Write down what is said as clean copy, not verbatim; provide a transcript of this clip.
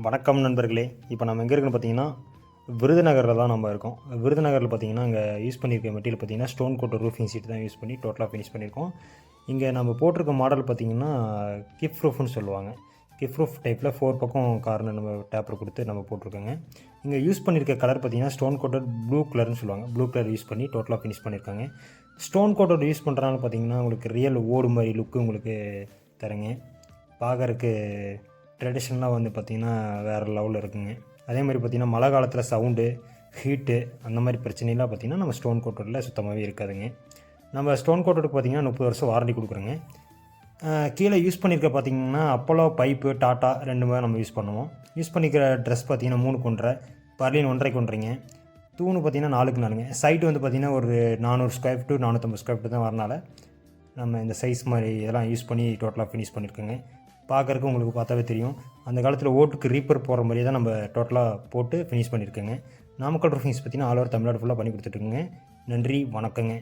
வணக்கம் நண்பர்களே. இப்போ நம்ம எங்கே இருக்குன்னு பார்த்தீங்கன்னா, விருதுநகரில் தான் நம்ம இருக்கோம். விருதுநகரில் பார்த்தீங்கன்னா, அங்கே யூஸ் பண்ணியிருக்க மெட்டீரியல் பார்த்தீங்கன்னா, ஸ்டோன் கோட்டட் ரூஃபிங் ஷீட் தான் யூஸ் பண்ணி டோட்டலாக ஃபினிஷ் பண்ணியிருக்கோம். இங்கே நம்ம போட்டிருக்க மாடல் பார்த்தீங்கன்னா, கிஃப் ரூஃப்னு சொல்லுவாங்க. கிஃப் ரூஃப் டைப்பில் 4 பக்கம் கார்னர் நம்ம டேப்பர் கொடுத்து நம்ம போட்டிருக்கோங்க. இங்கே யூஸ் பண்ணியிருக்க கலர் பார்த்தீங்கன்னா, ஸ்டோன் கோட்டட் ப்ளூ கலர்னு சொல்லுவாங்க. ப்ளூ கலர் யூஸ் பண்ணி டோட்டலாக ஃபினிஷ் பண்ணியிருக்காங்க. ஸ்டோன் கோட்டட் யூஸ் பண்ணுறனால பார்த்தீங்கன்னா, உங்களுக்கு ரியல் ஓடு மாதிரி லுக்கு உங்களுக்கு தருங்க. பார்க்கறக்கு ட்ரெடிஷ்னலாக வந்து பார்த்திங்கன்னா வேறு லெவலில் இருக்குங்க. அதே மாதிரி பார்த்திங்கன்னா மழை காலத்தில் சவுண்டு, ஹீட்டு அந்த மாதிரி பிரச்சனைலாம் பார்த்திங்கன்னா நம்ம ஸ்டோன் கோட்டடில் சுத்தமாகவே இருக்காதுங்க. நம்ம ஸ்டோன் கோட்டடுக்கு பார்த்திங்கன்னா 30 வருஷம் வாரண்டி கொடுக்குறோங்க. கீழே யூஸ் பண்ணியிருக்க பார்த்திங்கன்னா அப்போலோ, பைப்பு, டாட்டா 2 மாதிரி நம்ம யூஸ் பண்ணுவோம். யூஸ் பண்ணிக்கிற ட்ரெஸ் பார்த்திங்கன்னா 3க்கு 1.5, பர்லின் 1.5க்கு 1.5ங்க. தூணு பார்த்திங்கன்னா 4க்கு 4ங்க. சைட்டு வந்து பார்த்திங்கன்னா ஒரு 400 ஸ்கொயர் ஃபீட்டு 450 ஸ்கொயர் ஃபீட்டு தான் வரனால நம்ம இந்த சைஸ் மாதிரி இதெல்லாம் யூஸ் பண்ணி டோட்டலாக ஃபினிஷ் பண்ணியிருக்கோங்க. பார்க்குறக்கு உங்களுக்கு பார்த்தாவே தெரியும். அந்த காலத்தில் ஓட்டுக்கு ரீப்பர் போடுற மாதிரியே தான் நம்ம டோட்டலாக போட்டு ஃபினிஷ் பண்ணியிருக்கோங்க. நாமக்கல் ரூஃபிங்ஸ் பார்த்தீங்கன்னா ஆல் ஓவர் தமிழ்நாடு ஃபுல்லாக பண்ணி கொடுத்துட்ருக்குங்க. நன்றி, வணக்கங்க.